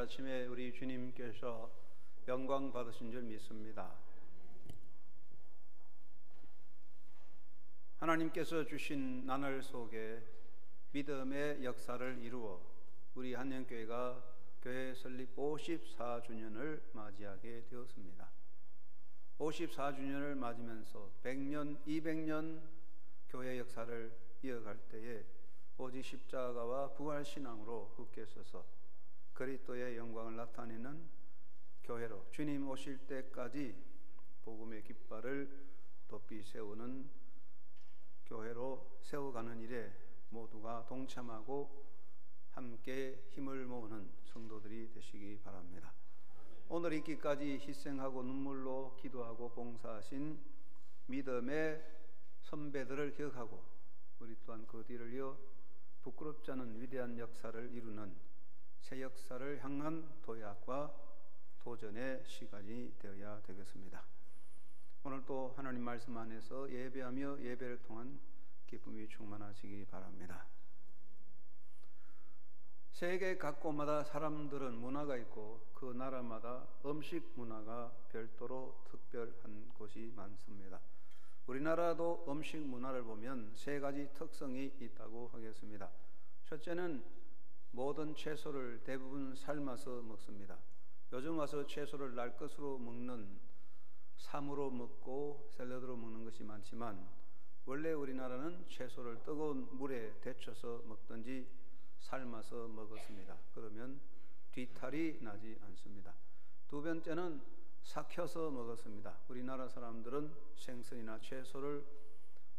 아침에 우리 주님께서 영광 받으신 줄 믿습니다. 하나님께서 주신 나날 속에 믿음의 역사를 이루어 우리 한영교회가 교회 설립 54주년을 맞이하게 되었습니다. 54주년을 맞으면서 100년, 200년 교회 역사를 이어갈 때에 오직 십자가와 부활신앙으로 굳게 서서 그리스도의 영광을 나타내는 교회로 주님 오실 때까지 복음의 깃발을 높이 세우는 교회로 세워가는 일에 모두가 동참하고 함께 힘을 모으는 성도들이 되시기 바랍니다. 오늘 있기까지 희생하고 눈물로 기도하고 봉사하신 믿음의 선배들을 기억하고 우리 또한 그 뒤를 이어 부끄럽지 않은 위대한 역사를 이루는 새 역사를 향한 도약과 도전의 시간이 되어야 되겠습니다. 오늘 또 하나님 말씀 안에서 예배하며 예배를 통한 기쁨이 충만하시기 바랍니다. 세계 각곳마다 사람들은 문화가 있고 그 나라마다 음식 문화가 별도로 특별한 곳이 많습니다. 우리나라도 음식 문화를 보면 세 가지 특성이 있다고 하겠습니다. 첫째는 모든 채소를 대부분 삶아서 먹습니다. 요즘 와서 채소를 날 것으로 먹는 삶으로 먹고 샐러드로 먹는 것이 많지만 원래 우리나라는 채소를 뜨거운 물에 데쳐서 먹든지 삶아서 먹었습니다. 그러면 뒤탈이 나지 않습니다. 두 번째는 삭혀서 먹었습니다. 우리나라 사람들은 생선이나 채소를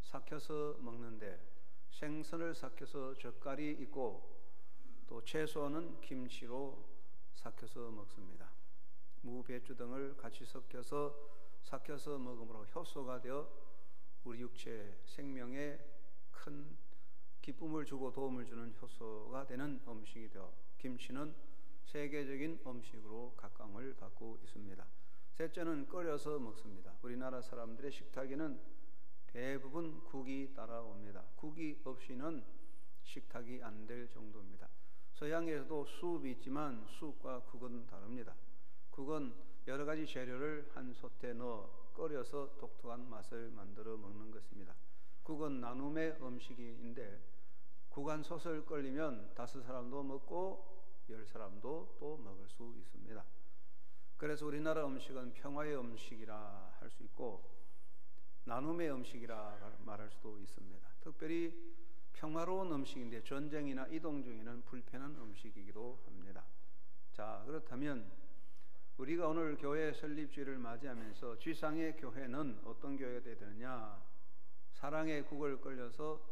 삭혀서 먹는데 생선을 삭혀서 젓갈이 있고 또 채소는 김치로 삭혀서 먹습니다. 무, 배추 등을 같이 삭혀서 먹음으로 효소가 되어 우리 육체 생명에 큰 기쁨을 주고 도움을 주는 효소가 되는 음식이 되어 김치는 세계적인 음식으로 각광을 받고 있습니다. 셋째는 끓여서 먹습니다. 우리나라 사람들의 식탁에는 대부분 국이 따라옵니다. 국이 없이는 식탁이 안 될 정도입니다. 서양에서도 수업이 있지만 수업과 국은 다릅니다. 국은 여러 가지 재료를 한 솥에 넣어 끓여서 독특한 맛을 만들어 먹는 것입니다. 국은 나눔의 음식인데 국 한 솥을 끓이면 5사람도 먹고 10사람도 또 먹을 수 있습니다. 그래서 우리나라 음식은 평화의 음식이라 할 수 있고 나눔의 음식이라 말할 수도 있습니다. 특별히 평화로운 음식인데 전쟁이나 이동 중에는 불편한 음식이기도 합니다. 자, 그렇다면 우리가 오늘 교회 설립주일을 맞이하면서 지상의 교회는 어떤 교회가 되어야 되느냐? 사랑의 국을 끓여서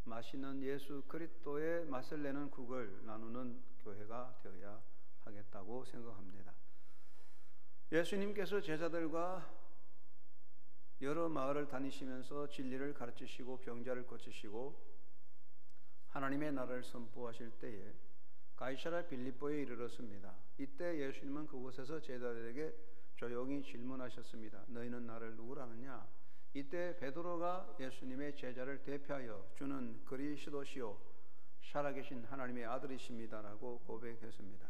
맛있는 예수 그리스도의 맛을 내는 국을 나누는 교회가 되어야 하겠다고 생각합니다. 예수님께서 제자들과 여러 마을을 다니시면서 진리를 가르치시고 병자를 고치시고 하나님의 나라를 선포하실 때에 가이사랴 빌립보에 이르렀습니다. 이때 예수님은 그곳에서 제자들에게 조용히 질문하셨습니다. 너희는 나를 누구라 하느냐? 이때 베드로가 예수님의 제자를 대표하여 주는 그리스도시요 살아계신 하나님의 아들이십니다라고 고백했습니다.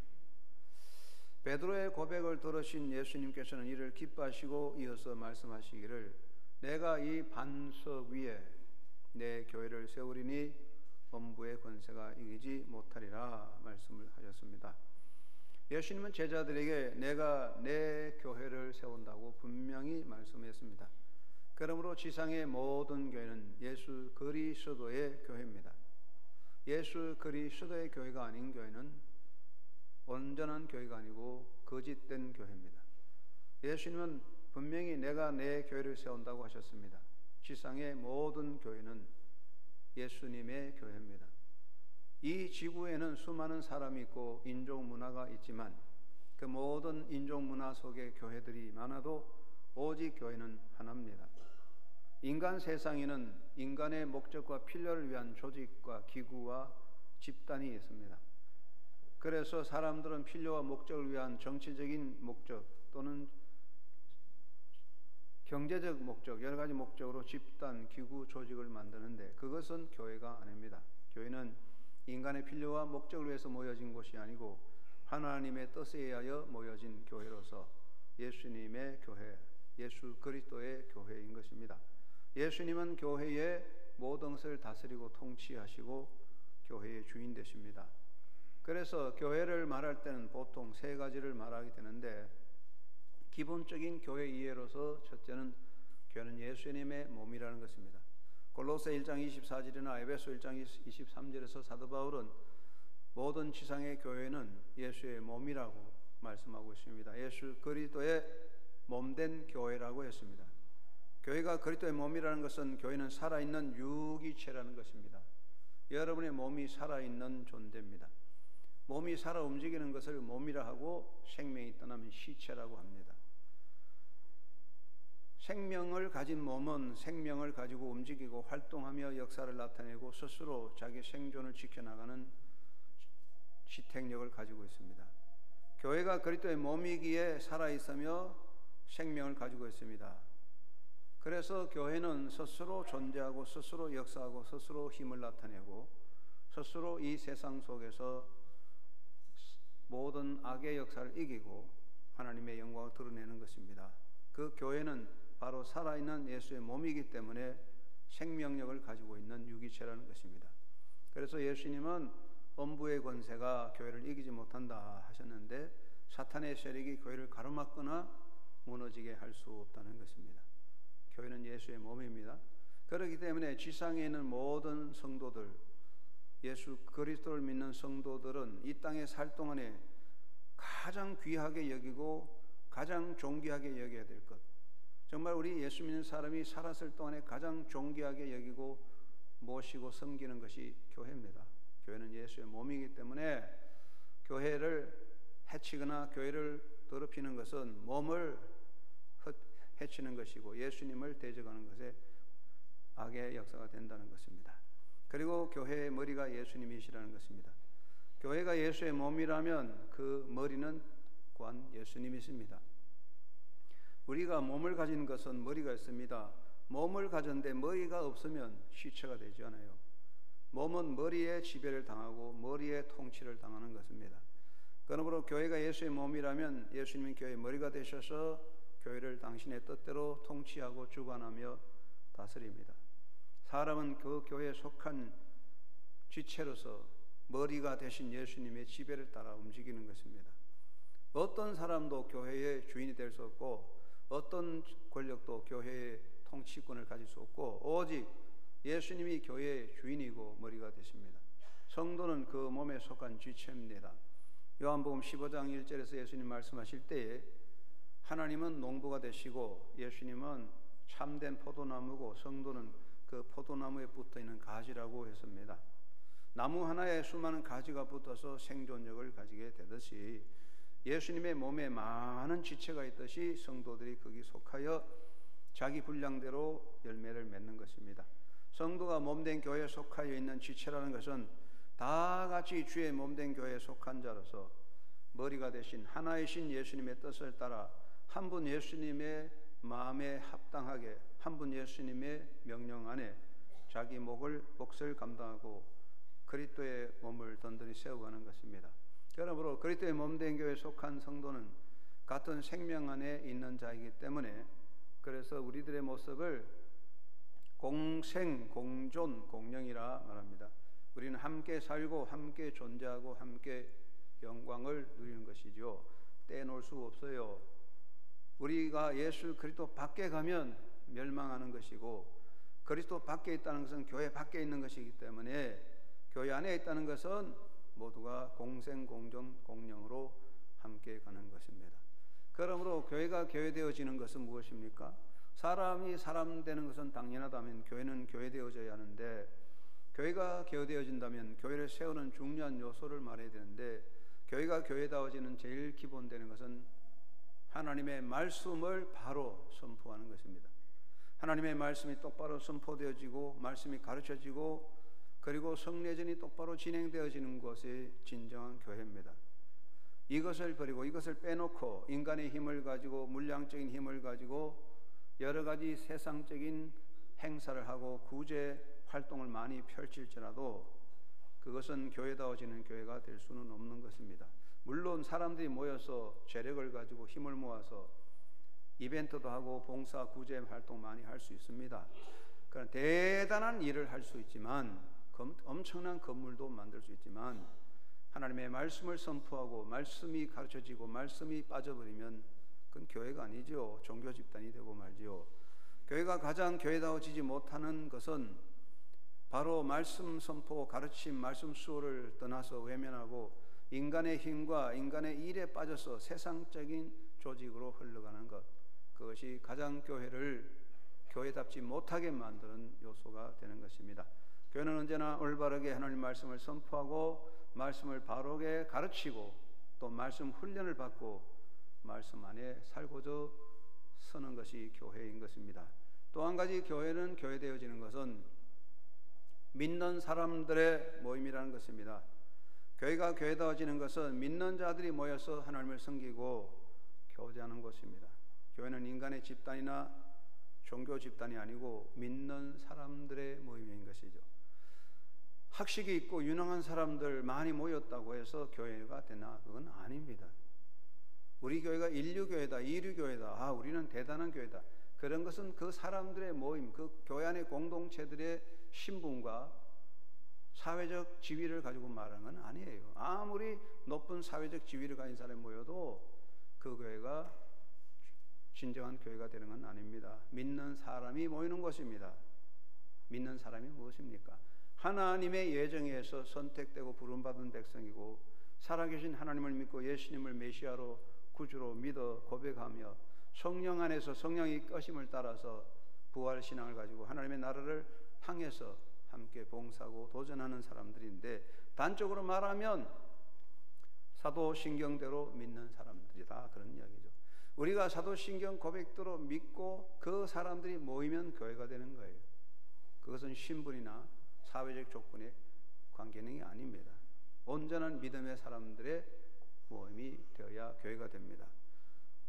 베드로의 고백을 들으신 예수님께서는 이를 기뻐하시고 이어서 말씀하시기를 내가 이 반석 위에 내 교회를 세우리니 음부의 권세가 이기지 못하리라 말씀을 하셨습니다. 예수님은 제자들에게 내가 내 교회를 세운다고 분명히 말씀했습니다. 그러므로 지상의 모든 교회는 예수 그리스도의 교회입니다. 예수 그리스도의 교회가 아닌 교회는 온전한 교회가 아니고 거짓된 교회입니다. 예수님은 분명히 내가 내 교회를 세운다고 하셨습니다. 지상의 모든 교회는 예수님의 교회입니다. 이 지구에는 수많은 사람이 있고 인종 문화가 있지만 그 모든 인종 문화 속에 교회들이 많아도 오직 교회는 하나입니다. 인간 세상에는 인간의 목적과 필요를 위한 조직과 기구와 집단이 있습니다. 그래서 사람들은 필요와 목적을 위한 정치적인 목적 또는 경제적 목적, 여러 가지 목적으로 집단, 기구, 조직을 만드는데 그것은 교회가 아닙니다. 교회는 인간의 필요와 목적을 위해서 모여진 곳이 아니고 하나님의 뜻에 의하여 모여진 교회로서 예수님의 교회, 예수 그리스도의 교회인 것입니다. 예수님은 교회의 모든 것을 다스리고 통치하시고 교회의 주인 되십니다. 그래서 교회를 말할 때는 보통 세 가지를 말하게 되는데, 기본적인 교회 이해로서 첫째는 교회는 예수님의 몸이라는 것입니다. 골로새 1장 24절이나 에베소 1장 23절에서 사도 바울은 모든 지상의 교회는 예수의 몸이라고 말씀하고 있습니다. 예수 그리스도의 몸된 교회라고 했습니다. 교회가 그리스도의 몸이라는 것은 교회는 살아있는 유기체라는 것입니다. 여러분의 몸이 살아있는 존재입니다. 몸이 살아 움직이는 것을 몸이라 하고 생명이 떠나면 시체라고 합니다. 생명을 가진 몸은 생명을 가지고 움직이고 활동하며 역사를 나타내고 스스로 자기 생존을 지켜나가는 지탱력을 가지고 있습니다. 교회가 그리스도의 몸이기에 살아있으며 생명을 가지고 있습니다. 그래서 교회는 스스로 존재하고 스스로 역사하고 스스로 힘을 나타내고 스스로 이 세상 속에서 모든 악의 역사를 이기고 하나님의 영광을 드러내는 것입니다. 그 교회는 바로 살아있는 예수의 몸이기 때문에 생명력을 가지고 있는 유기체라는 것입니다. 그래서 예수님은 음부의 권세가 교회를 이기지 못한다 하셨는데, 사탄의 세력이 교회를 가로막거나 무너지게 할 수 없다는 것입니다. 교회는 예수의 몸입니다. 그렇기 때문에 지상에 있는 모든 성도들, 예수 그리스도를 믿는 성도들은 이 땅에 살 동안에 가장 귀하게 여기고 가장 존귀하게 여겨야 될 것, 정말 우리 예수 믿는 사람이 살았을 동안에 가장 존귀하게 여기고 모시고 섬기는 것이 교회입니다. 교회는 예수의 몸이기 때문에 교회를 해치거나 교회를 더럽히는 것은 몸을 해치는 것이고 예수님을 대적하는 것에 악의 역사가 된다는 것입니다. 그리고 교회의 머리가 예수님이시라는 것입니다. 교회가 예수의 몸이라면 그 머리는 또한 예수님이십니다. 우리가 몸을 가진 것은 머리가 있습니다. 몸을 가졌는데 머리가 없으면 시체가 되지 않아요. 몸은 머리에 지배를 당하고 머리에 통치를 당하는 것입니다. 그러므로 교회가 예수의 몸이라면 예수님은 교회의 머리가 되셔서 교회를 당신의 뜻대로 통치하고 주관하며 다스립니다. 사람은 그 교회에 속한 지체로서 머리가 되신 예수님의 지배를 따라 움직이는 것입니다. 어떤 사람도 교회의 주인이 될 수 없고 어떤 권력도 교회의 통치권을 가질 수 없고 오직 예수님이 교회의 주인이고 머리가 되십니다. 성도는 그 몸에 속한 지체입니다. 요한복음 15장 1절에서 예수님 말씀하실 때에 하나님은 농부가 되시고 예수님은 참된 포도나무고 성도는 그 포도나무에 붙어있는 가지라고 했습니다. 나무 하나에 수많은 가지가 붙어서 생존력을 가지게 되듯이 예수님의 몸에 많은 지체가 있듯이 성도들이 거기 속하여 자기 분량대로 열매를 맺는 것입니다. 성도가 몸된 교회에 속하여 있는 지체라는 것은 다 같이 주의 몸된 교회에 속한 자로서 머리가 되신 하나이신 예수님의 뜻을 따라 한 분 예수님의 마음에 합당하게 한 분 예수님의 명령 안에 자기 몫을 감당하고 그리스도의 몸을 든든히 세워가는 것입니다. 그러므로 그리스도의 몸된 교회에 속한 성도는 같은 생명 안에 있는 자이기 때문에 그래서 우리들의 모습을 공생, 공존, 공령이라 말합니다. 우리는 함께 살고 함께 존재하고 함께 영광을 누리는 것이죠. 떼놓을 수 없어요. 우리가 예수 그리스도 밖에 가면 멸망하는 것이고 그리스도 밖에 있다는 것은 교회 밖에 있는 것이기 때문에 교회 안에 있다는 것은 모두가 공생, 공존, 공령으로 함께 가는 것입니다. 그러므로 교회가 교회되어지는 것은 무엇입니까? 사람이 사람 되는 것은 당연하다면 교회는 교회되어져야 하는데 교회가 교회되어진다면 교회를 세우는 중요한 요소를 말해야 되는데 교회가 교회다워지는 제일 기본되는 것은 하나님의 말씀을 바로 선포하는 것입니다. 하나님의 말씀이 똑바로 선포되어지고 말씀이 가르쳐지고 그리고 성례전이 똑바로 진행되어지는 것이 진정한 교회입니다. 이것을 버리고 이것을 빼놓고 인간의 힘을 가지고 물량적인 힘을 가지고 여러 가지 세상적인 행사를 하고 구제 활동을 많이 펼칠지라도 그것은 교회다워지는 교회가 될 수는 없는 것입니다. 물론 사람들이 모여서 재력을 가지고 힘을 모아서 이벤트도 하고 봉사 구제 활동 많이 할 수 있습니다. 그런 대단한 일을 할 수 있지만, 엄청난 건물도 만들 수 있지만, 하나님의 말씀을 선포하고 말씀이 가르쳐지고 말씀이 빠져버리면 그건 교회가 아니죠. 종교 집단이 되고 말지요. 교회가 가장 교회다워지지 못하는 것은 바로 말씀 선포, 가르침, 말씀 수호를 떠나서 외면하고 인간의 힘과 인간의 일에 빠져서 세상적인 조직으로 흘러가는 것, 그것이 가장 교회를 교회답지 못하게 만드는 요소가 되는 것입니다. 교회는 언제나 올바르게 하나님 말씀을 선포하고 말씀을 바르게 가르치고 또 말씀 훈련을 받고 말씀 안에 살고자 서는 것이 교회인 것입니다. 또 한 가지 교회는 교회되어지는 것은 믿는 사람들의 모임이라는 것입니다. 교회가 교회다워지는 것은 믿는 자들이 모여서 하나님을 섬기고 교제하는 것입니다. 교회는 인간의 집단이나 종교 집단이 아니고 믿는 사람들의 모임인 것이죠. 학식이 있고 유능한 사람들 많이 모였다고 해서 교회가 되나? 그건 아닙니다. 우리 교회가 인류교회다, 이류교회다, 우리는 대단한 교회다, 그런 것은 그 사람들의 모임, 그 교회 안의 공동체들의 신분과 사회적 지위를 가지고 말하는 건 아니에요. 아무리 높은 사회적 지위를 가진 사람이 모여도 그 교회가 진정한 교회가 되는 건 아닙니다. 믿는 사람이 모이는 것입니다. 믿는 사람이 무엇입니까? 하나님의 예정에 의해서 선택되고 부름받은 백성이고 살아계신 하나님을 믿고 예수님을 메시아로 구주로 믿어 고백하며 성령 안에서 성령의 꺼심을 따라서 부활신앙을 가지고 하나님의 나라를 향해서 함께 봉사하고 도전하는 사람들인데, 단적으로 말하면 사도신경대로 믿는 사람들이다, 그런 이야기죠. 우리가 사도신경 고백대로 믿고 그 사람들이 모이면 교회가 되는 거예요. 그것은 신분이나 사회적 조건의 관계는 아닙니다. 온전한 믿음의 사람들의 모임이 되어야 교회가 됩니다.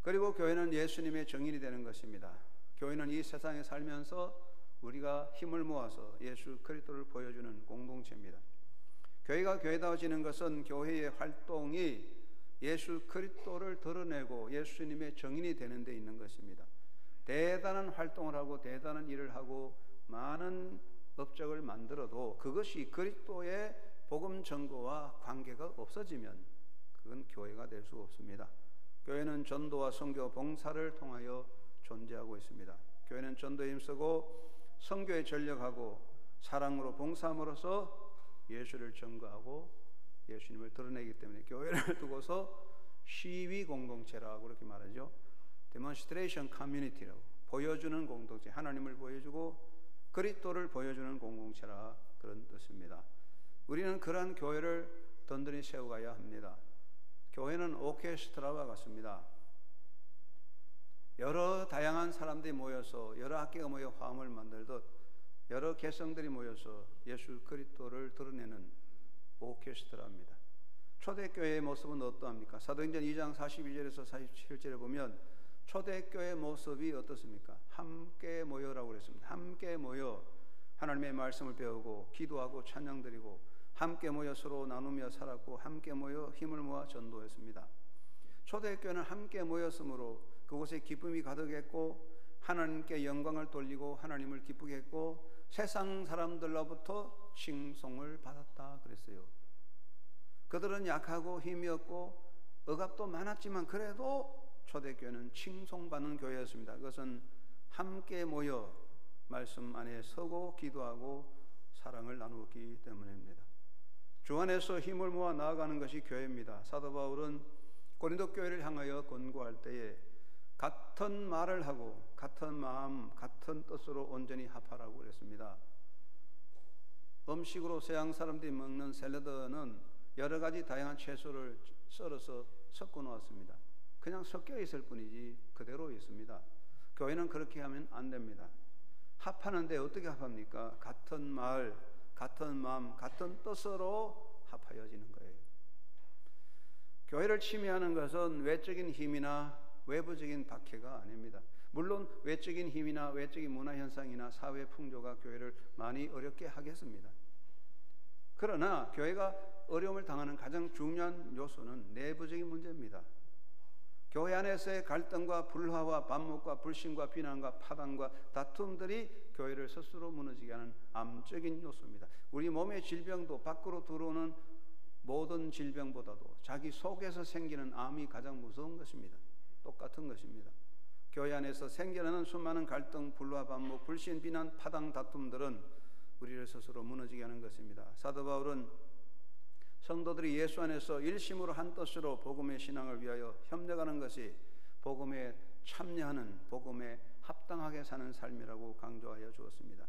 그리고 교회는 예수님의 증인이 되는 것입니다. 교회는 이 세상에 살면서 우리가 힘을 모아서 예수 그리스도를 보여주는 공동체입니다. 교회가 교회다워지는 것은 교회의 활동이 예수 그리스도를 드러내고 예수님의 증인이 되는 데 있는 것입니다. 대단한 활동을 하고 대단한 일을 하고 많은 업적을 만들어도 그것이 그리스도의 복음 전거와 관계가 없어지면 그건 교회가 될 수 없습니다. 교회는 전도와 선교, 봉사를 통하여 존재하고 있습니다. 교회는 전도에 힘쓰고 선교에 전력하고 사랑으로 봉사함으로써 예수를 증거하고 예수님을 드러내기 때문에 교회를 두고서 시위 공동체라고 그렇게 말하죠. Demonstration Community라고, 보여주는 공동체, 하나님을 보여주고 그리스도를 보여주는 공동체라, 그런 뜻입니다. 우리는 그러한 교회를 든든히 세워가야 합니다. 교회는 오케스트라와 같습니다. 여러 다양한 사람들이 모여서 여러 악기가 모여 화음을 만들듯 여러 개성들이 모여서 예수 그리스도를 드러내는 오케스트라입니다. 초대교회의 모습은 어떠합니까? 사도행전 2장 42절에서 47절에 보면 초대교회의 모습이 어떻습니까? 함께 모여라고 그랬습니다. 함께 모여 하나님의 말씀을 배우고 기도하고 찬양드리고 함께 모여 서로 나누며 살았고 함께 모여 힘을 모아 전도했습니다. 초대교회는 함께 모였으므로 그곳에 기쁨이 가득했고 하나님께 영광을 돌리고 하나님을 기쁘게 했고 세상 사람들로부터 칭송을 받았다 그랬어요. 그들은 약하고 힘이 없고 억압도 많았지만 그래도 초대교회는 칭송받는 교회였습니다. 그것은 함께 모여 말씀 안에 서고 기도하고 사랑을 나누기 때문입니다. 주 안에서 힘을 모아 나아가는 것이 교회입니다. 사도 바울은 고린도 교회를 향하여 권고할 때에 같은 말을 하고 같은 마음 같은 뜻으로 온전히 합하라고 그랬습니다. 음식으로 서양 사람들이 먹는 샐러드는 여러 가지 다양한 채소를 썰어서 섞어 놓았습니다. 그냥 섞여 있을 뿐이지 그대로 있습니다. 교회는 그렇게 하면 안 됩니다. 합하는데 어떻게 합합니까? 같은 말, 같은 마음, 같은 뜻으로 합하여지는 거예요. 교회를 침해하는 것은 외적인 힘이나 외부적인 박해가 아닙니다. 물론 외적인 힘이나 외적인 문화 현상이나 사회 풍조가 교회를 많이 어렵게 하겠습니다. 그러나 교회가 어려움을 당하는 가장 중요한 요소는 내부적인 문제입니다. 교회 안에서의 갈등과 불화와 반목과 불신과 비난과 파단과 다툼들이 교회를 스스로 무너지게 하는 암적인 요소입니다. 우리 몸의 질병도 밖으로 들어오는 모든 질병보다도 자기 속에서 생기는 암이 가장 무서운 것입니다. 똑같은 것입니다. 교회 안에서 생겨나는 수많은 갈등, 불화, 반목, 불신, 비난, 파당, 다툼들은 우리를 스스로 무너지게 하는 것입니다. 사도 바울은 성도들이 예수 안에서 일심으로 한 뜻으로 복음의 신앙을 위하여 협력하는 것이 복음에 참여하는, 복음에 합당하게 사는 삶이라고 강조하여 주었습니다.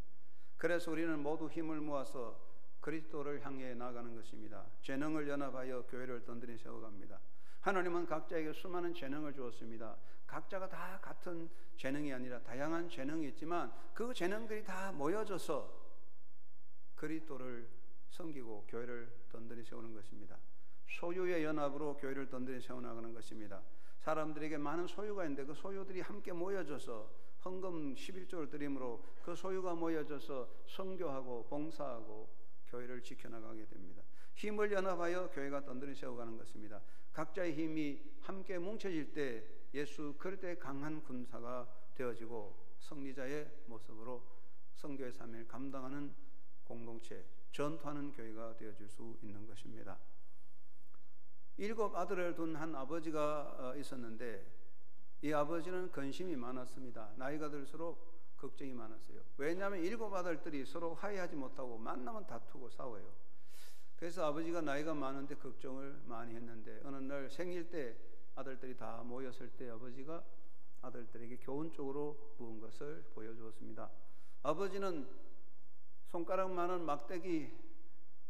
그래서 우리는 모두 힘을 모아서 그리스도를 향해 나아가는 것입니다. 재능을 연합하여 교회를 든든히 세워갑니다. 하나님은 각자에게 수많은 재능을 주었습니다. 각자가 다 같은 재능이 아니라 다양한 재능이 있지만 그 재능들이 다 모여져서 그리스도를 섬기고 교회를 든든히 세우는 것입니다. 소유의 연합으로 교회를 든든히 세워나가는 것입니다. 사람들에게 많은 소유가 있는데 그 소유들이 함께 모여져서 헌금 11조를 드림으로 그 소유가 모여져서 선교하고 봉사하고 교회를 지켜나가게 됩니다. 힘을 연합하여 교회가 든든히 세워가는 것입니다. 각자의 힘이 함께 뭉쳐질 때 예수 그리스도의 강한 군사가 되어지고 승리자의 모습으로 선교의 삶을 감당하는 공동체, 전투하는 교회가 되어질 수 있는 것입니다. 7 아들을 둔 한 아버지가 있었는데 이 아버지는 근심이 많았습니다. 나이가 들수록 걱정이 많았어요. 왜냐하면 7 아들들이 서로 화해하지 못하고 만나면 다투고 싸워요. 그래서 아버지가 나이가 많은데 걱정을 많이 했는데 어느 날 생일 때 아들들이 다 모였을 때 아버지가 아들들에게 교훈적으로 묻은 것을 보여주었습니다. 아버지는 손가락만한 막대기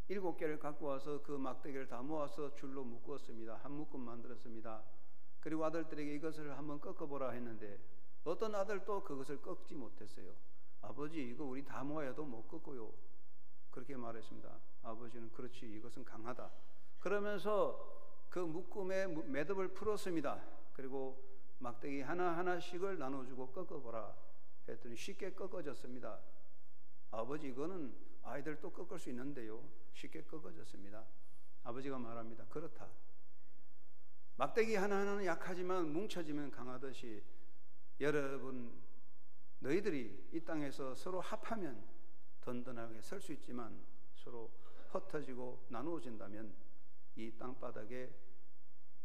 7개를 갖고 와서 그 막대기를 다 모아서 줄로 묶었습니다. 한 묶음 만들었습니다. 그리고 아들들에게 이것을 한번 꺾어보라 했는데 어떤 아들도 그것을 꺾지 못했어요. 아버지, 이거 우리 다 모아도 못 꺾어요. 그렇게 말했습니다. 아버지는 그렇지, 이것은 강하다. 그러면서 그 묶음의 매듭을 풀었습니다. 그리고 막대기 하나하나씩을 나눠주고 꺾어보라 했더니 쉽게 꺾어졌습니다. 아버지, 이거는 아이들도 꺾을 수 있는데요. 쉽게 꺾어졌습니다. 아버지가 말합니다. 그렇다. 막대기 하나하나는 약하지만 뭉쳐지면 강하듯이 여러분, 너희들이 이 땅에서 서로 합하면 든든하게 설 수 있지만 서로 흩어지고 나누어진다면 이 땅바닥에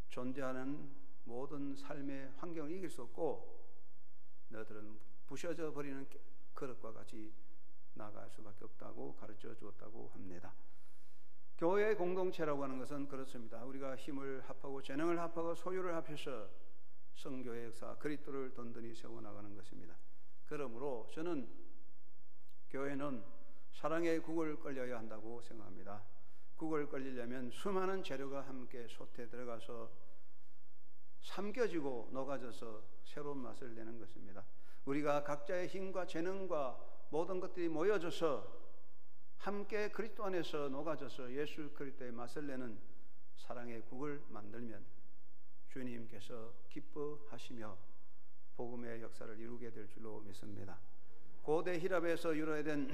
존재하는 모든 삶의 환경을 이길 수 없고 너희들은 부셔져 버리는 그릇과 같이 나아갈 수밖에 없다고 가르쳐 주었다고 합니다. 교회의 공동체라고 하는 것은 그렇습니다. 우리가 힘을 합하고 재능을 합하고 소유를 합해서 선교의 역사 그리스도를 든든히 세워나가는 것입니다. 그러므로 저는 교회는 사랑의 국을 끌려야 한다고 생각합니다. 국을 끌리려면 수많은 재료가 함께 솥에 들어가서 삼켜지고 녹아져서 새로운 맛을 내는 것입니다. 우리가 각자의 힘과 재능과 모든 것들이 모여져서 함께 그리스도 안에서 녹아져서 예수 그리스도의 맛을 내는 사랑의 국을 만들면 주님께서 기뻐하시며 복음의 역사를 이루게 될 줄로 믿습니다. 고대 히랍에서 유래된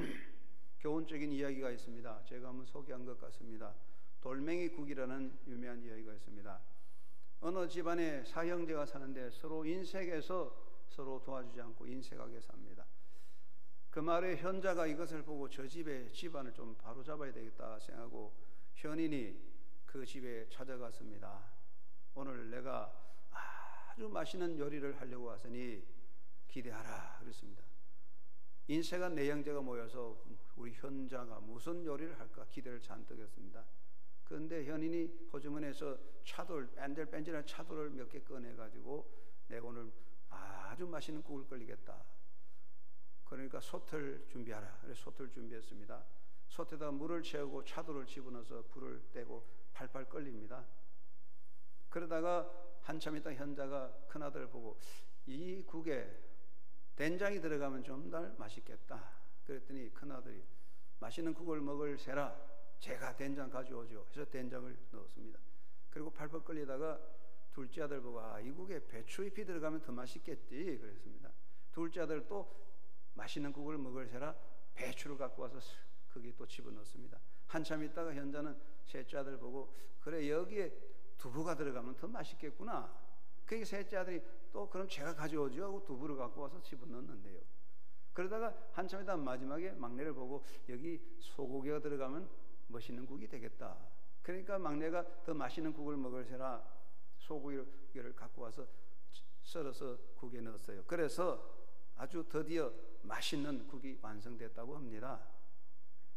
교훈적인 이야기가 있습니다. 제가 한번 소개한 것 같습니다. 돌멩이 국이라는 유명한 이야기가 있습니다. 어느 집안에 사형제가 사는데 서로 인색해서 서로 도와주지 않고 인색하게 삽니다. 그 말에 현자가 이것을 보고 저 집의 집안을 좀 바로잡아야 되겠다 생각하고 현인이 그 집에 찾아갔습니다. 오늘 내가 아주 맛있는 요리를 하려고 왔으니 기대하라 그랬습니다. 인색한 내형제가 모여서 우리 현자가 무슨 요리를 할까 기대를 잔뜩 했습니다. 그런데 현인이 호주머니에서 차돌, 뺀질뺀질한 차돌을 몇 개 꺼내가지고 내가 오늘 아주 맛있는 국을 끓이겠다. 그러니까 솥을 준비하라. 그래서 솥을 준비했습니다. 솥에다 물을 채우고 차돌을 집어넣어서 불을 떼고 팔팔 끓입니다. 그러다가 한참 있다 현자가 큰아들을 보고 이 국에 된장이 들어가면 좀 더 맛있겠다. 그랬더니 큰아들이 맛있는 국을 먹을 새라 제가 된장 가져오죠. 해서 된장을 넣었습니다. 그리고 팔팔 끓이다가 둘째 아들 보고 이 국에 배추잎이 들어가면 더 맛있겠지 그랬습니다. 둘째 아들 또 맛있는 국을 먹을 새라 배추를 갖고 와서 거기 또 집어넣습니다. 한참 있다가 현자는 셋째 아들 보고 그래 여기에 두부가 들어가면 더 맛있겠구나. 그게 셋째 아들이 또 그럼 제가 가져오죠 하고 두부를 갖고 와서 집어넣는데요. 그러다가 한참 있다 마지막에 막내를 보고 여기 소고기가 들어가면 멋있는 국이 되겠다. 그러니까 막내가 더 맛있는 국을 먹을세라 소고기를 갖고 와서 썰어서 국에 넣었어요. 그래서 아주 드디어 맛있는 국이 완성됐다고 합니다.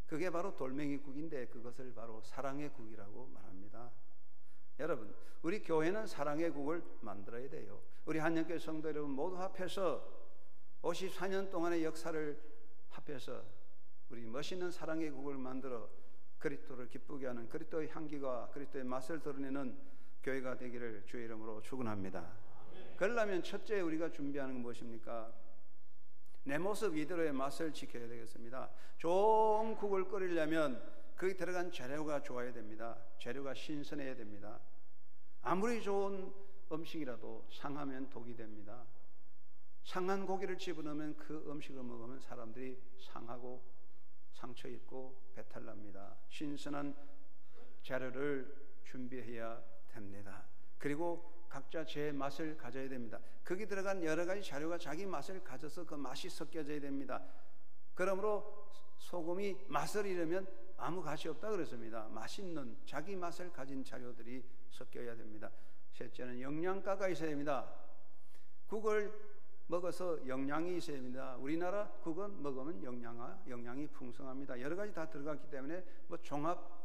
그게 바로 돌멩이 국인데 그것을 바로 사랑의 국이라고 말합니다. 여러분, 우리 교회는 사랑의 국을 만들어야 돼요. 우리 한영교회 성도 여러분 모두 합해서 54년 동안의 역사를 합해서 우리 멋있는 사랑의 국을 만들어 그리스도를 기쁘게 하는 그리스도의 향기가 그리스도의 맛을 드러내는 교회가 되기를 주의 이름으로 축원합니다. 그러려면 첫째 우리가 준비하는 건 무엇입니까? 내 모습 이대로의 맛을 지켜야 되겠습니다. 좋은 국을 끓이려면 거기 들어간 재료가 좋아야 됩니다. 재료가 신선해야 됩니다. 아무리 좋은 음식이라도 상하면 독이 됩니다. 상한 고기를 집어넣으면 그 음식을 먹으면 사람들이 상하고 상처 입고 배탈 납니다. 신선한 재료를 준비해야 됩니다. 그리고 각자 제 맛을 가져야 됩니다. 거기 들어간 여러 가지 재료가 자기 맛을 가져서 그 맛이 섞여져야 됩니다. 그러므로 소금이 맛을 잃으면 아무 가치 없다 그랬습니다. 맛있는 자기 맛을 가진 재료들이 섞여야 됩니다. 셋째는 영양가가 있어야 됩니다. 국을 먹어서 영양이 있어야 됩니다. 우리나라 국은 먹으면 영양이 풍성합니다. 여러 가지 다 들어갔기 때문에 뭐 종합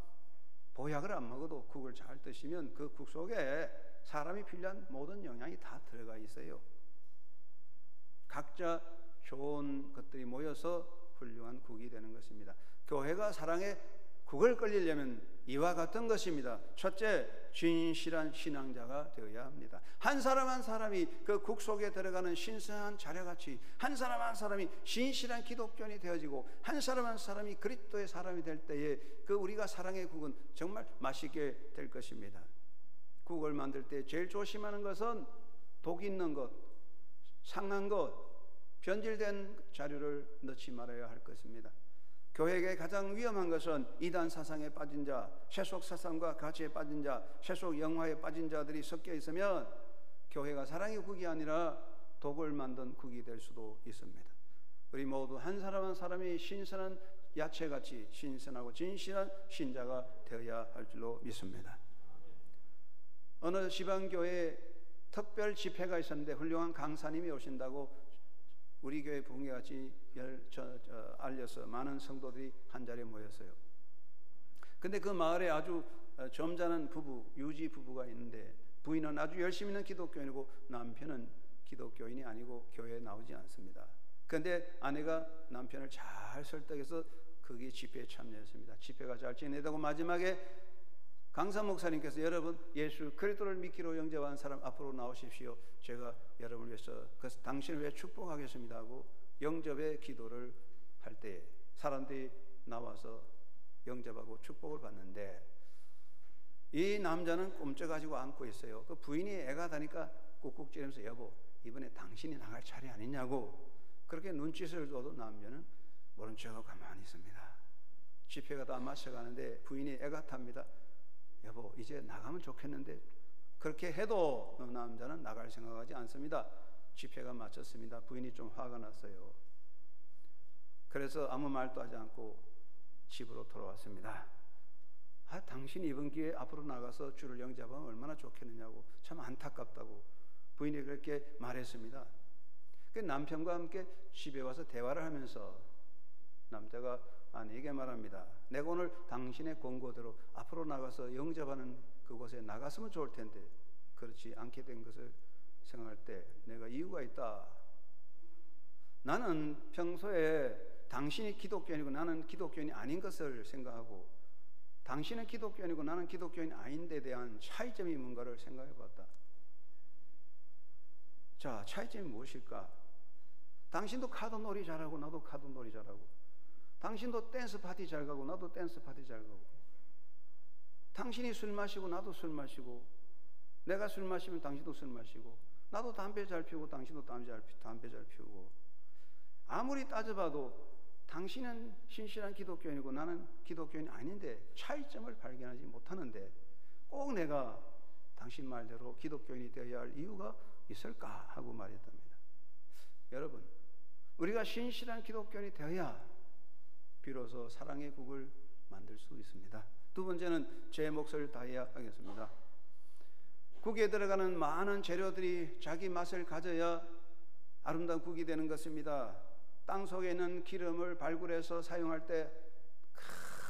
보약을 안 먹어도 국을 잘 드시면 그 국 속에 사람이 필요한 모든 영양이 다 들어가 있어요. 각자 좋은 것들이 모여서 훌륭한 국이 되는 것입니다. 교회가 사랑의 국을 끓이려면 이와 같은 것입니다. 첫째, 진실한 신앙자가 되어야 합니다. 한 사람 한 사람이 그 국 속에 들어가는 신선한 자료같이 한 사람 한 사람이 진실한 기독교인이 되어지고 한 사람 한 사람이 그리스도의 사람이 될 때에 그 우리가 사랑의 국은 정말 맛있게 될 것입니다. 국을 만들 때 제일 조심하는 것은 독 있는 것, 상한 것, 변질된 자료를 넣지 말아야 할 것입니다. 교회에 가장 위험한 것은 이단 사상에 빠진 자, 세속 사상과 가치에 빠진 자, 세속 영화에 빠진 자들이 섞여 있으면 교회가 사랑의 국이 아니라 독을 만든 국이 될 수도 있습니다. 우리 모두 한 사람 한 사람이 신선한 야채같이 신선하고 진실한 신자가 되어야 할 줄로 믿습니다. 어느 지방교회에 특별 집회가 있었는데 훌륭한 강사님이 오신다고 우리 교회 부흥회같이 알려서 많은 성도들이 한 자리에 모였어요. 근데 그 마을에 아주 점잖은 부부, 유지 부부가 있는데 부인은 아주 열심히 있는 기독교인이고 남편은 기독교인이 아니고 교회에 나오지 않습니다. 그런데 아내가 남편을 잘 설득해서 거기 집회에 참여했습니다. 집회가 잘 진행되고 마지막에 강사 목사님께서 여러분 예수 그리스도를 믿기로 영접한 사람 앞으로 나오십시오. 제가 여러분을 위해서 그래서 당신을 위해 축복하겠습니다 하고 영접의 기도를 할 때 사람들이 나와서 영접하고 축복을 받는데 이 남자는 꼼짝가지고 안고 있어요. 그 부인이 애가 다니까 꾹꾹 찌르면서 여보 이번에 당신이 나갈 차례 아니냐고 그렇게 눈짓을 줘도 남자는 모른 척하고 가만히 있습니다. 집회가 다 마쳐가는데 부인이 애가 탑니다. 여보 이제 나가면 좋겠는데 그렇게 해도 남자는 나갈 생각하지 않습니다. 집회가 마쳤습니다. 부인이 좀 화가 났어요. 그래서 아무 말도 하지 않고 집으로 돌아왔습니다. 당신이 이번 기회에 앞으로 나가서 주를 영접하면 얼마나 좋겠느냐고 참 안타깝다고 부인이 그렇게 말했습니다. 그 남편과 함께 집에 와서 대화를 하면서 남자가 아내에게 말합니다. 내가 오늘 당신의 권고대로 앞으로 나가서 영접하는 그곳에 나갔으면 좋을 텐데 그렇지 않게 된 것을 생각할 때 내가 이유가 있다. 나는 평소에 당신이 기독교인이고 나는 기독교인이 아닌 것을 생각하고 당신은 기독교인이고 나는 기독교인이 아닌 데 대한 차이점이 뭔가를 생각해 봤다. 자, 차이점이 무엇일까? 당신도 카드놀이 잘하고 나도 카드놀이 잘하고 당신도 댄스 파티 잘 가고 나도 댄스 파티 잘 가고 당신이 술 마시고 나도 술 마시고 내가 술 마시면 당신도 술 마시고 나도 담배 잘 피우고 당신도 담배 잘 피우고 아무리 따져봐도 당신은 신실한 기독교인이고 나는 기독교인이 아닌데 차이점을 발견하지 못하는데 꼭 내가 당신 말대로 기독교인이 되어야 할 이유가 있을까 하고 말했답니다. 여러분, 우리가 신실한 기독교인이 되어야 비로소 사랑의 국을 만들 수 있습니다. 두 번째는 제 몫을 다해야 하겠습니다. 국에 들어가는 많은 재료들이 자기 맛을 가져야 아름다운 국이 되는 것입니다. 땅 속에 있는 기름을 발굴해서 사용할 때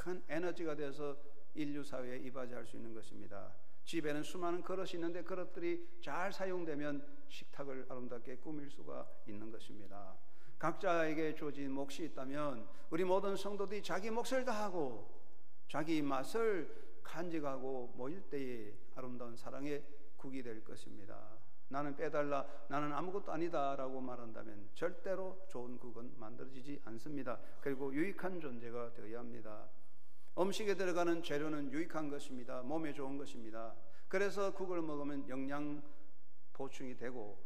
큰 에너지가 되어서 인류 사회에 이바지할 수 있는 것입니다. 집에는 수많은 그릇이 있는데 그릇들이 잘 사용되면 식탁을 아름답게 꾸밀 수가 있는 것입니다. 각자에게 주어진 몫이 있다면 우리 모든 성도들이 자기 몫을 다하고 자기 맛을 간직하고 모일 때에 아름다운 사랑의 국이 될 것입니다. 나는 빼달라, 나는 아무것도 아니다 라고 말한다면 절대로 좋은 국은 만들어지지 않습니다. 그리고 유익한 존재가 되어야 합니다. 음식에 들어가는 재료는 유익한 것입니다. 몸에 좋은 것입니다. 그래서 국을 먹으면 영양 보충이 되고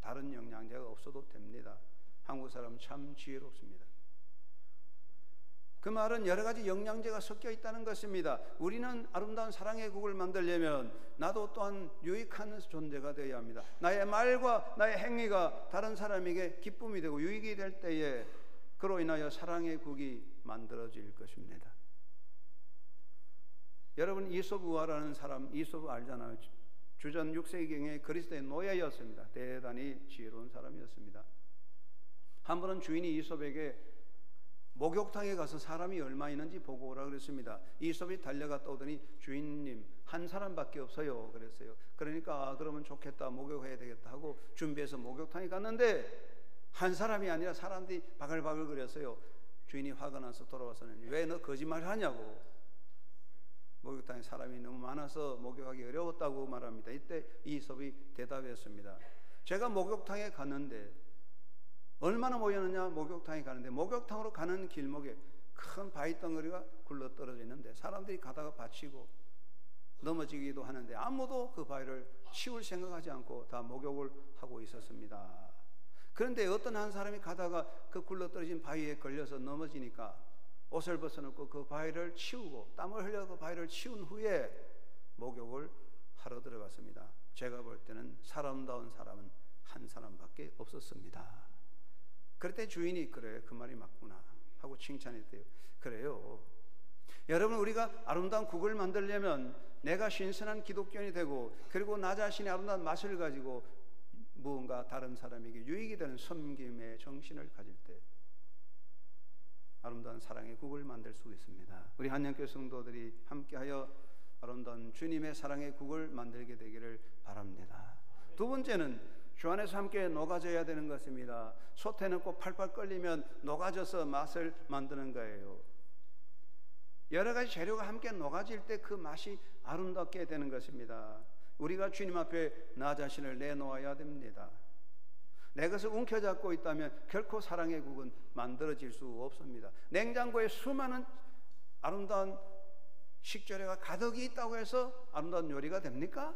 다른 영양제가 없어도 됩니다. 한국 사람 참 지혜롭습니다. 그 말은 여러 가지 영양제가 섞여 있다는 것입니다. 우리는 아름다운 사랑의 국을 만들려면 나도 또한 유익한 존재가 되어야 합니다. 나의 말과 나의 행위가 다른 사람에게 기쁨이 되고 유익이 될 때에 그로 인하여 사랑의 국이 만들어질 것입니다. 여러분, 이솝우화라는 사람, 이솝 알잖아요. 주전 6세기경에 그리스도의 노예였습니다. 대단히 지혜로운 사람이었습니다. 한 번은 주인이 이솝에게 목욕탕에 가서 사람이 얼마 있는지 보고 오라 그랬습니다. 이솝이 달려갔다 오더니 주인님, 한 사람밖에 없어요 그랬어요. 그러니까 그러면 좋겠다, 목욕해야 되겠다 하고 준비해서 목욕탕에 갔는데 한 사람이 아니라 사람들이 바글바글 거렸어요. 주인이 화가 나서 돌아와서는 왜 너 거짓말 하냐고, 목욕탕에 사람이 너무 많아서 목욕하기 어려웠다고 말합니다. 이때 이솝이 대답했습니다. 제가 목욕탕에 갔는데 얼마나 모였느냐. 목욕탕에 가는데 목욕탕으로 가는 길목에 큰 바위 덩어리가 굴러 떨어져 있는데 사람들이 가다가 받치고 넘어지기도 하는데 아무도 그 바위를 치울 생각하지 않고 다 목욕을 하고 있었습니다. 그런데 어떤 한 사람이 가다가 그 굴러 떨어진 바위에 걸려서 넘어지니까 옷을 벗어놓고 그 바위를 치우고 땀을 흘려 그 바위를 치운 후에 목욕을 하러 들어갔습니다. 제가 볼 때는 사람다운 사람은 한 사람밖에 없었습니다. 그럴 때 주인이 그래, 그 말이 맞구나 하고 칭찬했대요. 그래요. 여러분, 우리가 아름다운 국을 만들려면 내가 신선한 기독교인이 되고 그리고 나 자신의 아름다운 맛을 가지고 무언가 다른 사람에게 유익이 되는 섬김의 정신을 가질 때 아름다운 사랑의 국을 만들 수 있습니다. 우리 한영교회 성도들이 함께하여 아름다운 주님의 사랑의 국을 만들게 되기를 바랍니다. 두 번째는 주 안에서 함께 녹아져야 되는 것입니다. 솥에 넣고 팔팔 끓이면 녹아져서 맛을 만드는 거예요. 여러 가지 재료가 함께 녹아질 때 그 맛이 아름답게 되는 것입니다. 우리가 주님 앞에 나 자신을 내놓아야 됩니다. 내 것을 움켜잡고 있다면 결코 사랑의 국은 만들어질 수 없습니다. 냉장고에 수많은 아름다운 식재료가 가득히 있다고 해서 아름다운 요리가 됩니까?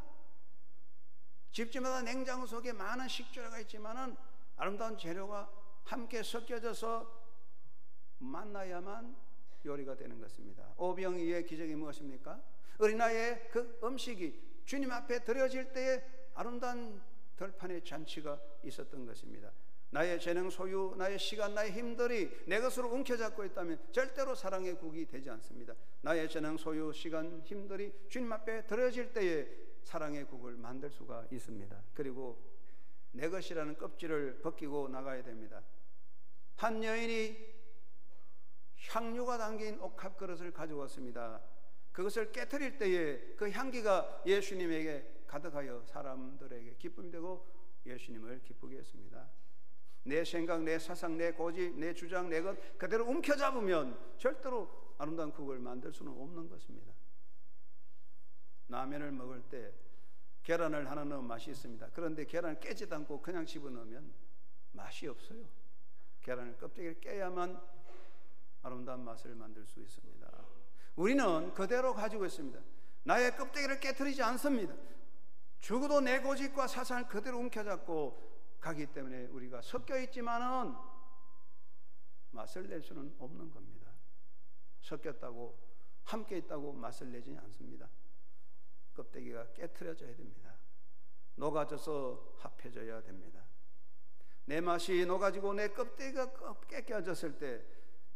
집집마다 냉장고 속에 많은 식재료가 있지만은 아름다운 재료가 함께 섞여져서 만나야만 요리가 되는 것입니다. 오병이의 기적이 무엇입니까? 어린아이의 그 음식이 주님 앞에 드려질 때에 아름다운 들판의 잔치가 있었던 것입니다. 나의 재능 소유, 나의 시간, 나의 힘들이 내 것으로 움켜잡고 있다면 절대로 사랑의 국이 되지 않습니다. 나의 재능 소유, 시간, 힘들이 주님 앞에 드려질 때에 사랑의 국을 만들 수가 있습니다. 그리고 내 것이라는 껍질을 벗기고 나가야 됩니다. 한 여인이 향유가 담긴 옥합 그릇을 가져왔습니다. 그것을 깨트릴 때에 그 향기가 예수님에게 가득하여 사람들에게 기쁨이 되고 예수님을 기쁘게 했습니다. 내 생각, 내 사상, 내 고집, 내 주장, 내 것 그대로 움켜잡으면 절대로 아름다운 국을 만들 수는 없는 것입니다. 라면을 먹을 때 계란을 하나 넣으면 맛이 있습니다. 그런데 계란을 깨지도 않고 그냥 집어넣으면 맛이 없어요. 계란을 껍데기를 깨야만 아름다운 맛을 만들 수 있습니다. 우리는 그대로 가지고 있습니다. 나의 껍데기를 깨트리지 않습니다. 죽어도 내 고집과 사상을 그대로 움켜잡고 가기 때문에 우리가 섞여 있지만은 맛을 낼 수는 없는 겁니다. 섞였다고 함께 있다고 맛을 내지 않습니다. 껍데기가 깨트려져야 됩니다. 녹아져서 합해져야 됩니다. 내 맛이 녹아지고 내 껍데기가 깨껴졌을 때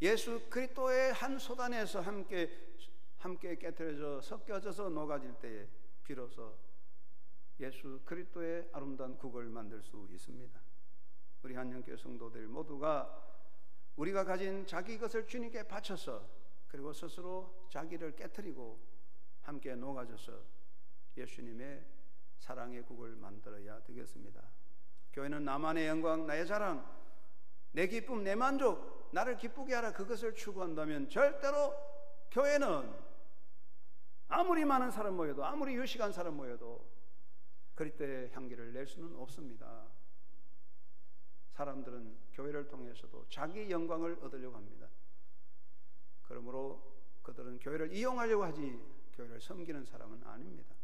예수 그리스도의 한 소단에서 함께 깨트려져 섞여져서 녹아질 때에 비로소 예수 그리스도의 아름다운 국을 만들 수 있습니다. 우리 한영교회 성도들 모두가 우리가 가진 자기 것을 주님께 바쳐서 그리고 스스로 자기를 깨트리고 함께 녹아져서 예수님의 사랑의 국을 만들어야 되겠습니다. 교회는 나만의 영광, 나의 자랑, 내 기쁨, 내 만족, 나를 기쁘게 하라 그것을 추구한다면 절대로 교회는 아무리 많은 사람 모여도 아무리 유식한 사람 모여도 그리스도의 향기를 낼 수는 없습니다. 사람들은 교회를 통해서도 자기 영광을 얻으려고 합니다. 그러므로 그들은 교회를 이용하려고 하지 교회를 섬기는 사람은 아닙니다.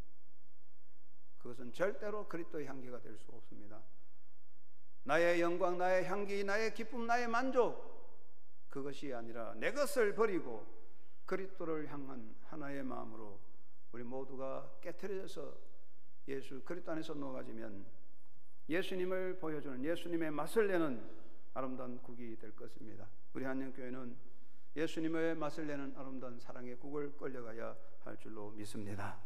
그것은 절대로 그리스도의 향기가 될 수 없습니다. 나의 영광, 나의 향기, 나의 기쁨, 나의 만족 그것이 아니라 내 것을 버리고 그리스도를 향한 하나의 마음으로 우리 모두가 깨트려져서 예수 그리스도 안에서 녹아지면 예수님을 보여주는 예수님의 맛을 내는 아름다운 국이 될 것입니다. 우리 한영교회는 예수님의 맛을 내는 아름다운 사랑의 국을 끌려가야 할 줄로 믿습니다.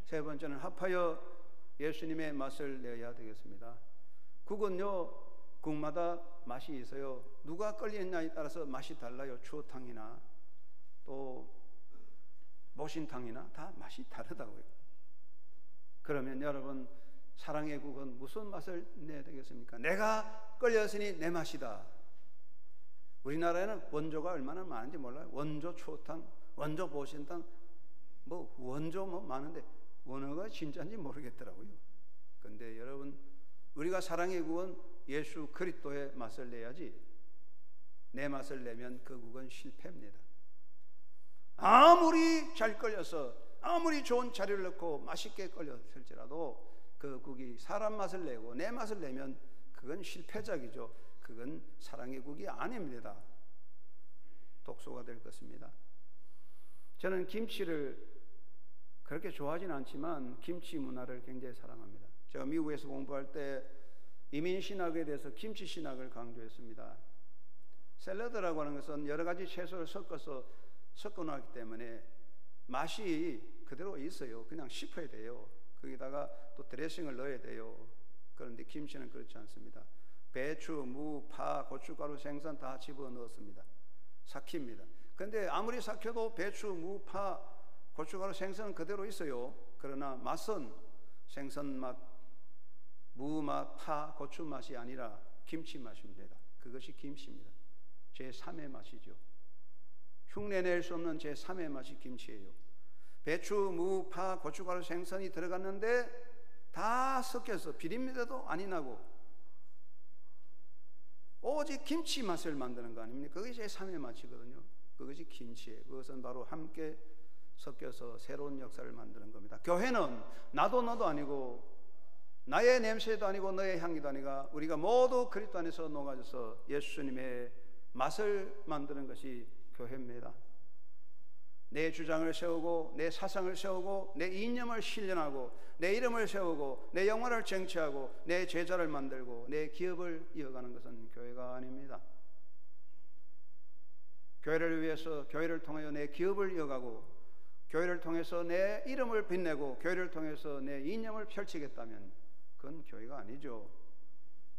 세 번째는 합하여 예수님의 맛을 내야 되겠습니다. 국은요, 국마다 맛이 있어요. 누가 끌리느냐에 따라서 맛이 달라요. 추어탕이나 또 모신탕이나 다 맛이 다르다고요. 그러면 여러분, 사랑의 국은 무슨 맛을 내야 되겠습니까? 내가 끌렸으니 내 맛이다. 우리나라에는 원조가 얼마나 많은지 몰라요. 원조 추어탕, 원조 모신탕, 원조 많은데 원어가 진짜인지 모르겠더라고요. 그런데 여러분, 우리가 사랑의 국은 예수 그리스도의 맛을 내야지 내 맛을 내면 그 국은 실패입니다. 아무리 잘 끌려서 아무리 좋은 자료를 넣고 맛있게 끌렸을지라도 그 국이 사람 맛을 내고 내 맛을 내면 그건 실패작이죠. 그건 사랑의 국이 아닙니다. 독소가 될 것입니다. 저는 김치를 그렇게 좋아하지는 않지만 김치 문화를 굉장히 사랑합니다. 제가 미국에서 공부할 때 이민신학에 대해서 김치신학을 강조했습니다. 샐러드라고 하는 것은 여러 가지 채소를 섞어 놓았기 때문에 맛이 그대로 있어요. 그냥 씹어야 돼요. 거기다가 또 드레싱을 넣어야 돼요. 그런데 김치는 그렇지 않습니다. 배추, 무, 파, 고춧가루, 생선 다 집어넣었습니다. 삭힙니다. 그런데 아무리 삭혀도 배추, 무, 파, 고춧가루, 생선은 그대로 있어요. 그러나 맛은 생선 맛, 무 맛, 파, 고추 맛이 아니라 김치 맛입니다. 그것이 김치입니다. 제3의 맛이죠. 흉내낼 수 없는 제3의 맛이 김치예요. 배추, 무, 파, 고춧가루, 생선이 들어갔는데 다 섞여서 비린내도 안 나고 오직 김치 맛을 만드는 거 아닙니까? 그것이 제3의 맛이거든요. 그것이 김치예요. 그것은 바로 함께 섞여서 새로운 역사를 만드는 겁니다. 교회는 나도 너도 아니고 나의 냄새도 아니고 너의 향기도 아니라 우리가 모두 그리스도 안에서 녹아져서 예수님의 맛을 만드는 것이 교회입니다. 내 주장을 세우고 내 사상을 세우고 내 이념을 실현하고 내 이름을 세우고 내 영화를 쟁취하고 내 제자를 만들고 내 기업을 이어가는 것은 교회가 아닙니다. 교회를 위해서 교회를 통하여 내 기업을 이어가고 교회를 통해서 내 이름을 빛내고 교회를 통해서 내 이념을 펼치겠다면 그건 교회가 아니죠.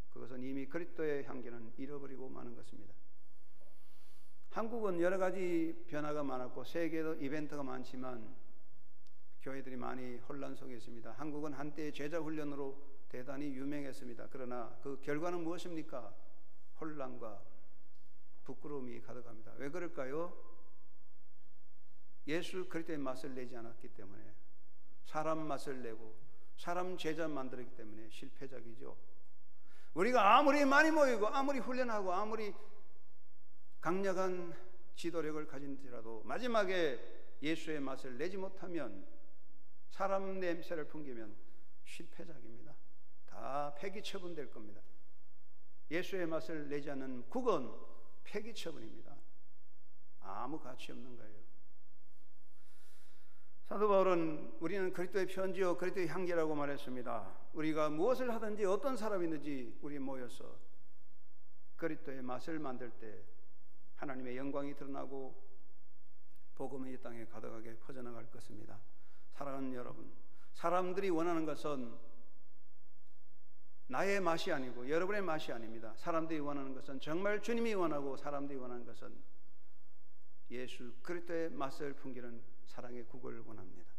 그것은 이미 그리스도의 향기는 잃어버리고 마는 것입니다. 한국은 여러 가지 변화가 많았고 세계도 이벤트가 많지만 교회들이 많이 혼란 속에 있습니다. 한국은 한때 제자 훈련으로 대단히 유명했습니다. 그러나 그 결과는 무엇입니까? 혼란과 부끄러움이 가득합니다. 왜 그럴까요? 예수 그리스도의 맛을 내지 않았기 때문에, 사람 맛을 내고 사람 제자 만들었기 때문에 실패작이죠. 우리가 아무리 많이 모이고 아무리 훈련하고 아무리 강력한 지도력을 가진지라도 마지막에 예수의 맛을 내지 못하면, 사람 냄새를 풍기면 실패작입니다. 다 폐기 처분될 겁니다. 예수의 맛을 내지 않는 국은 폐기 처분입니다. 아무 가치 없는 거예요. 사도 바울은 우리는 그리스도의 편지요 그리스도의 향기라고 말했습니다. 우리가 무엇을 하든지 어떤 사람이든지 우리 모여서 그리스도의 맛을 만들 때 하나님의 영광이 드러나고 복음이 이 땅에 가득하게 퍼져나갈 것입니다. 사랑하는 여러분, 사람들이 원하는 것은 나의 맛이 아니고 여러분의 맛이 아닙니다. 사람들이 원하는 것은, 정말 주님이 원하고 사람들이 원하는 것은 예수 그리스도의 맛을 풍기는 사랑의 국을 원합니다.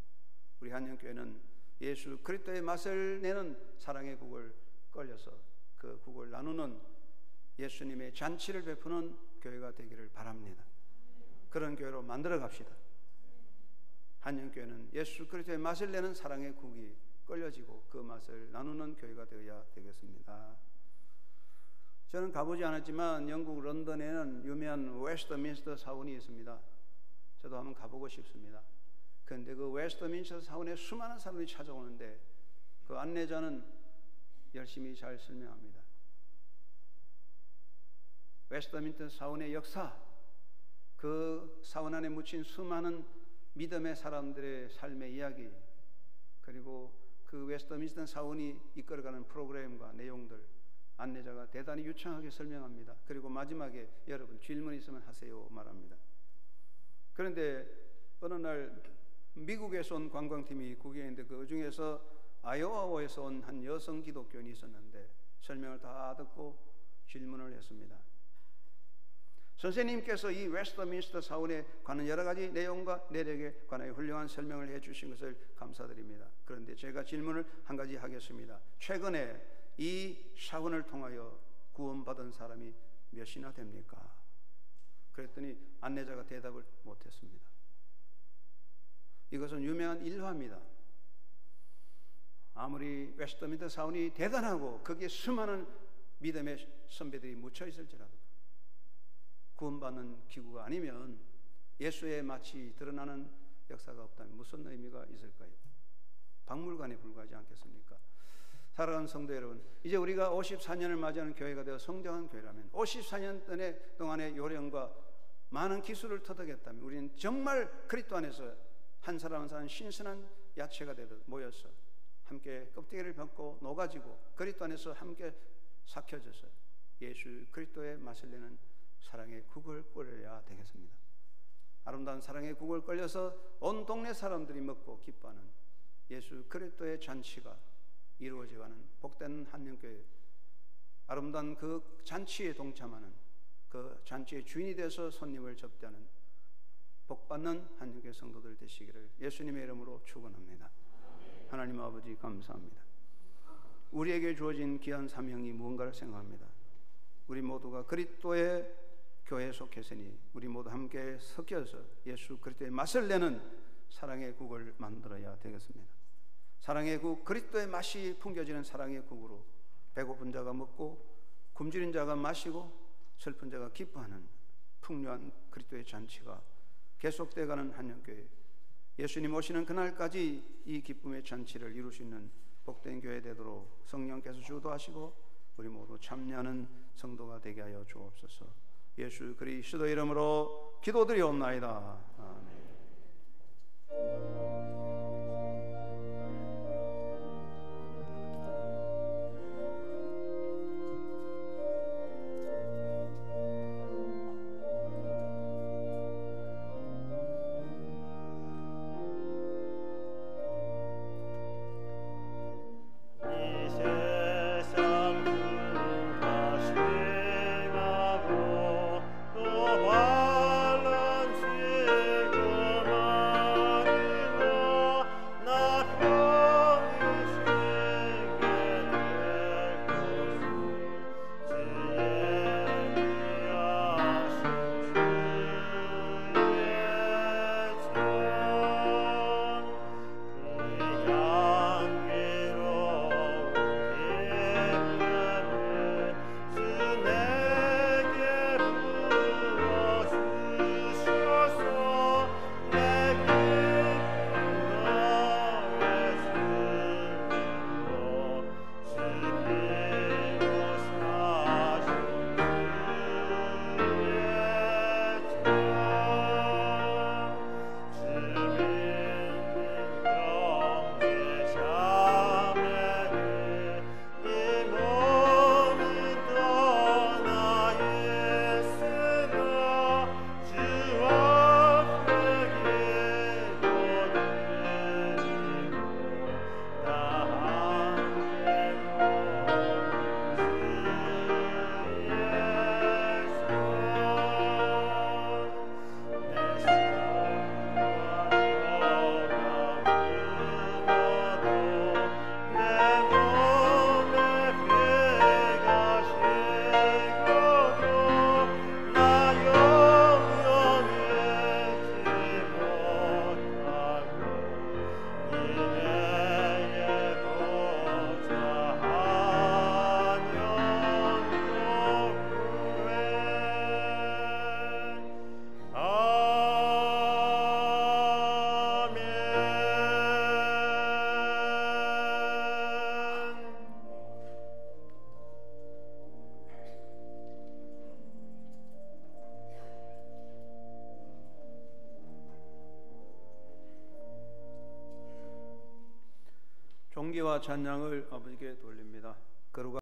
우리 한영교회는 예수 그리스도의 맛을 내는 사랑의 국을 끌려서 그 국을 나누는 예수님의 잔치를 베푸는 교회가 되기를 바랍니다. 그런 교회로 만들어 갑시다. 한영교회는 예수 그리스도의 맛을 내는 사랑의 국이 끌려지고 그 맛을 나누는 교회가 되어야 되겠습니다. 저는 가보지 않았지만 영국 런던에는 유명한 웨스트민스터 사원이 있습니다. 저도 한번 가보고 싶습니다. 그런데 그 웨스트민스터 사원에 수많은 사람들이 찾아오는데 그 안내자는 열심히 잘 설명합니다. 웨스트민스터 사원의 역사, 그 사원 안에 묻힌 수많은 믿음의 사람들의 삶의 이야기, 그리고 그 웨스트민스터 사원이 이끌어가는 프로그램과 내용들, 안내자가 대단히 유창하게 설명합니다. 그리고 마지막에 여러분 질문 있으면 하세요 말합니다. 그런데 어느 날 미국에서 온 관광팀이 구경했는데 그 중에서 아이오와에서 온 한 여성 기독교인이 있었는데 설명을 다 듣고 질문을 했습니다. 선생님께서 이 웨스트민스터 사원에 관한 여러 가지 내용과 내력에 관하여 훌륭한 설명을 해주신 것을 감사드립니다. 그런데 제가 질문을 한 가지 하겠습니다. 최근에 이 사원을 통하여 구원받은 사람이 몇이나 됩니까? 그랬더니 안내자가 대답을 못했습니다. 이것은 유명한 일화입니다. 아무리 웨스트민스터 사원이 대단하고 거기에 수많은 믿음의 선배들이 묻혀 있을지라도 구원받는 기구가 아니면 예수의 맛이 드러나는 역사가 없다면 무슨 의미가 있을까요? 박물관에 불과하지 않겠습니까? 사랑하는 성도 여러분, 이제 우리가 54년을 맞이하는 교회가 되어 성장한 교회라면 54년 동안의 요령과 많은 기술을 터득했다면 우리는 정말 그리스도 안에서 한 사람 한 사람 신선한 야채가 되듯 모여서 함께 껍데기를 벗고 녹아지고 그리스도 안에서 함께 삭혀져서 예수 그리스도의 맛을 내는 사랑의 국을 끓여야 되겠습니다. 아름다운 사랑의 국을 끓여서 온 동네 사람들이 먹고 기뻐하는 예수 그리스도의 잔치가 이루어져가는 복된 한영교회, 아름다운 그 잔치에 동참하는, 그 잔치의 주인이 되어서 손님을 접대하는 복받는 한영교회 성도들 되시기를 예수님의 이름으로 축원합니다. 하나님 아버지 감사합니다. 우리에게 주어진 귀한 사명이 무언가를 생각합니다. 우리 모두가 그리스도의 교회에 속했으니 우리 모두 함께 섞여서 예수 그리스도의 맛을 내는 사랑의 국을 만들어야 되겠습니다. 사랑의 국, 그리스도의 맛이 풍겨지는 사랑의 국으로 배고픈 자가 먹고 굶주린 자가 마시고 슬픈 자가 기뻐하는 풍요한 그리스도의 잔치가 계속되어가는 한영교회, 예수님 오시는 그날까지 이 기쁨의 잔치를 이룰 수 있는 복된 교회 되도록 성령께서 주도하시고 우리 모두 참여하는 성도가 되게 하여 주옵소서. 예수 그리스도 이름으로 기도드리옵나이다. 아멘. 또 환난 지금 아니라 존귀와 찬양을 아버지께 돌립니다. 거룩한